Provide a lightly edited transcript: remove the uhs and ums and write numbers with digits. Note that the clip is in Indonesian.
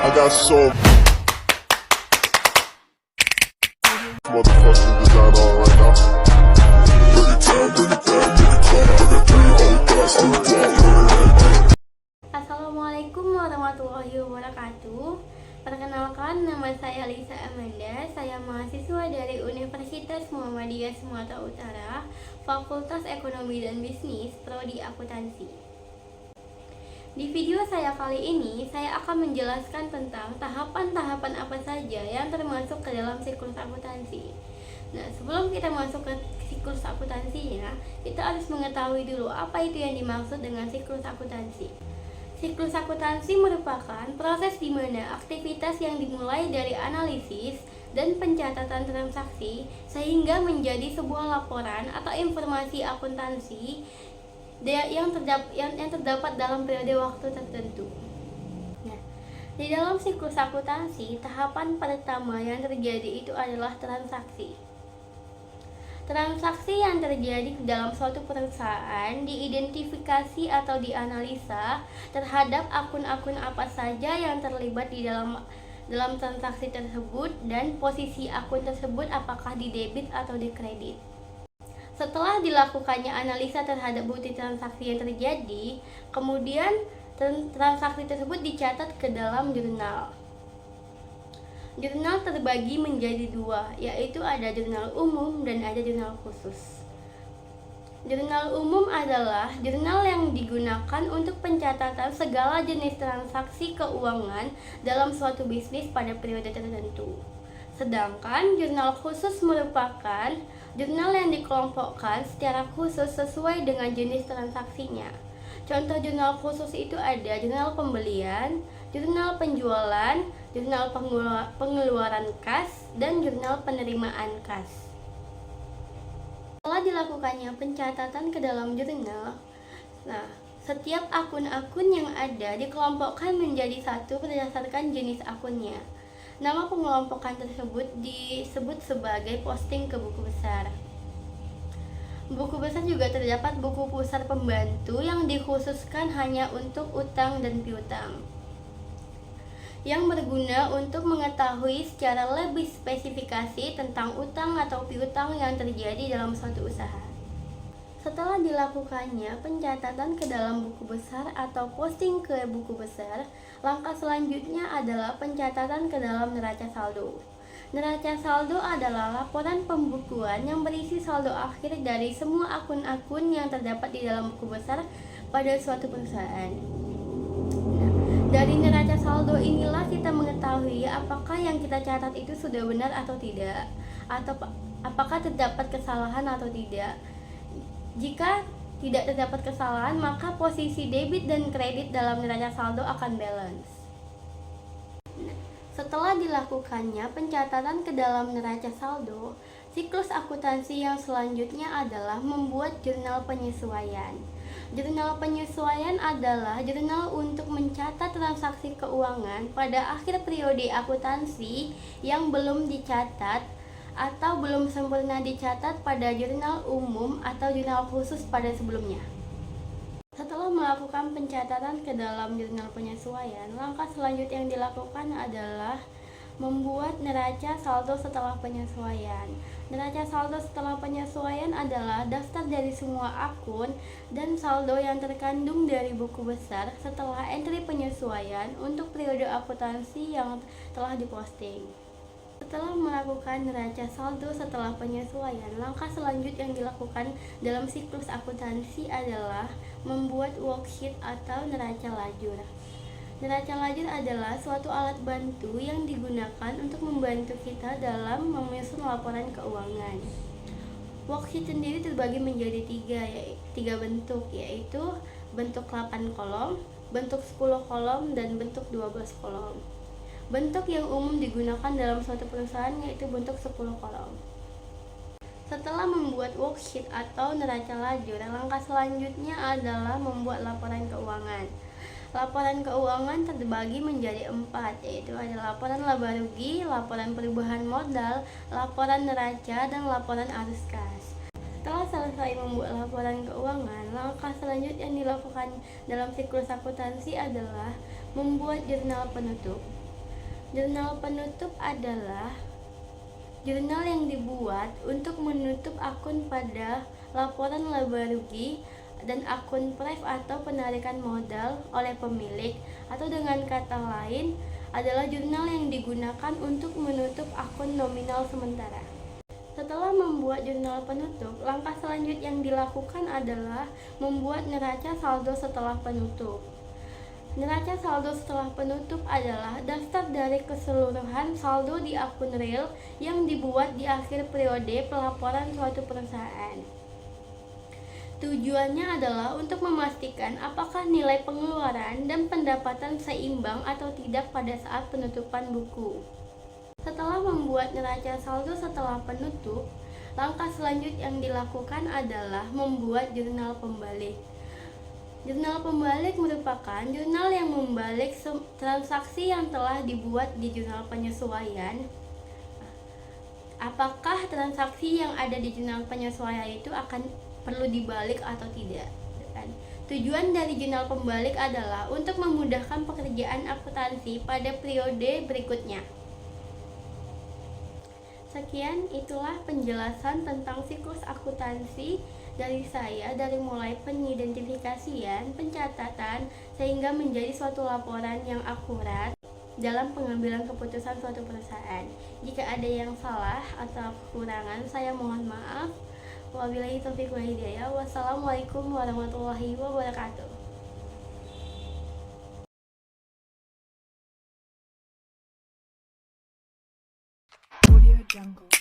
I got so motherfucking design on right now. Bring it down, bring it down, bring it down. I got three old guys on the block. Assalamualaikum warahmatullahi wabarakatuh. Perkenalkan, nama saya Lisa Amanda. Saya mahasiswa dari Universitas Muhammadiyah Sumatera Utara, Fakultas Ekonomi dan Bisnis, Prodi Akuntansi. Di video saya kali ini, saya akan menjelaskan tentang tahapan-tahapan apa saja yang termasuk ke dalam siklus akuntansi. Nah, sebelum kita masuk ke siklus akuntansinya, kita harus mengetahui dulu apa itu yang dimaksud dengan siklus akuntansi. Siklus akuntansi merupakan proses di mana aktivitas yang dimulai dari analisis dan pencatatan transaksi sehingga menjadi sebuah laporan atau informasi akuntansi yang terdapat dalam periode waktu tertentu. Nah, di dalam siklus akuntansi, tahapan pertama yang terjadi itu adalah transaksi. Transaksi yang terjadi dalam suatu perusahaan diidentifikasi atau dianalisa terhadap akun-akun apa saja yang terlibat di dalam transaksi tersebut dan posisi akun tersebut apakah di debit atau di kredit. Setelah dilakukannya analisa terhadap bukti transaksi yang terjadi, kemudian transaksi tersebut dicatat ke dalam jurnal. Jurnal terbagi menjadi dua, yaitu ada jurnal umum dan ada jurnal khusus. Jurnal umum adalah jurnal yang digunakan untuk pencatatan segala jenis transaksi keuangan dalam suatu bisnis pada periode tertentu. Sedangkan jurnal khusus merupakan jurnal yang dikelompokkan secara khusus sesuai dengan jenis transaksinya. Contoh jurnal khusus itu ada jurnal pembelian, jurnal penjualan, jurnal pengeluaran kas, dan jurnal penerimaan kas. Setelah dilakukannya pencatatan ke dalam jurnal, setiap akun-akun yang ada dikelompokkan menjadi satu berdasarkan jenis akunnya. Nama pengelompokan tersebut disebut sebagai posting ke buku besar. Buku besar juga terdapat buku pusar pembantu yang dikhususkan hanya untuk utang dan piutang, yang berguna untuk mengetahui secara lebih spesifikasi tentang utang atau piutang yang terjadi dalam suatu usaha. Setelah dilakukannya pencatatan ke dalam buku besar atau posting ke buku besar, langkah selanjutnya adalah pencatatan ke dalam neraca saldo. Neraca saldo adalah laporan pembukuan yang berisi saldo akhir dari semua akun-akun yang terdapat di dalam buku besar pada suatu perusahaan. Dari neraca saldo inilah kita mengetahui apakah yang kita catat itu sudah benar atau tidak, atau apakah terdapat kesalahan atau tidak. Jika tidak terdapat kesalahan, maka posisi debit dan kredit dalam neraca saldo akan balance. Setelah dilakukannya pencatatan ke dalam neraca saldo, siklus akuntansi yang selanjutnya adalah membuat jurnal penyesuaian. Jurnal penyesuaian adalah jurnal untuk mencatat transaksi keuangan pada akhir periode akuntansi yang belum dicatat atau belum sempurna dicatat pada jurnal umum atau jurnal khusus pada sebelumnya. Setelah melakukan pencatatan ke dalam jurnal penyesuaian, langkah selanjutnya yang dilakukan adalah membuat neraca saldo setelah penyesuaian. Neraca saldo setelah penyesuaian adalah daftar dari semua akun dan saldo yang terkandung dari buku besar setelah entry penyesuaian untuk periode akuntansi yang telah diposting. Setelah melakukan neraca saldo setelah penyesuaian, langkah selanjutnya yang dilakukan dalam siklus akuntansi adalah membuat worksheet atau neraca lajur. Neraca lajur adalah suatu alat bantu yang digunakan untuk membantu kita dalam menyusun laporan keuangan. Worksheet sendiri terbagi menjadi tiga bentuk, yaitu bentuk 8 kolom, bentuk 10 kolom, dan bentuk 12 kolom. Bentuk yang umum digunakan dalam suatu perusahaan yaitu bentuk 10 kolom. Setelah membuat worksheet atau neraca lajur, langkah selanjutnya adalah membuat laporan keuangan. Laporan keuangan terbagi menjadi 4, yaitu ada laporan laba rugi, laporan perubahan modal, laporan neraca, dan laporan arus kas. Setelah selesai membuat laporan keuangan, langkah selanjutnya yang dilakukan dalam siklus akuntansi adalah membuat jurnal penutup. Jurnal penutup adalah jurnal yang dibuat untuk menutup akun pada laporan laba rugi dan akun pref atau penarikan modal oleh pemilik, atau dengan kata lain adalah jurnal yang digunakan untuk menutup akun nominal sementara. Setelah membuat jurnal penutup, langkah selanjutnya yang dilakukan adalah membuat neraca saldo setelah penutup. Neraca saldo setelah penutup adalah daftar dari keseluruhan saldo di akun real yang dibuat di akhir periode pelaporan suatu perusahaan. Tujuannya adalah untuk memastikan apakah nilai pengeluaran dan pendapatan seimbang atau tidak pada saat penutupan buku. Setelah membuat neraca saldo setelah penutup, langkah selanjutnya yang dilakukan adalah membuat jurnal pembalik. Jurnal pembalik merupakan jurnal yang membalik transaksi yang telah dibuat di jurnal penyesuaian. Apakah transaksi yang ada di jurnal penyesuaian itu akan perlu dibalik atau tidak? Tujuan dari jurnal pembalik adalah untuk memudahkan pekerjaan akuntansi pada periode berikutnya. Sekian, itulah penjelasan tentang siklus akuntansi dari saya, dari mulai pengidentifikasian, pencatatan, sehingga menjadi suatu laporan yang akurat dalam pengambilan keputusan suatu perusahaan. Jika ada yang salah atau kekurangan, saya mohon maaf. Wabillahi taufiq wal hidayah. Wassalamualaikum warahmatullahi wabarakatuh. Audio Jungle.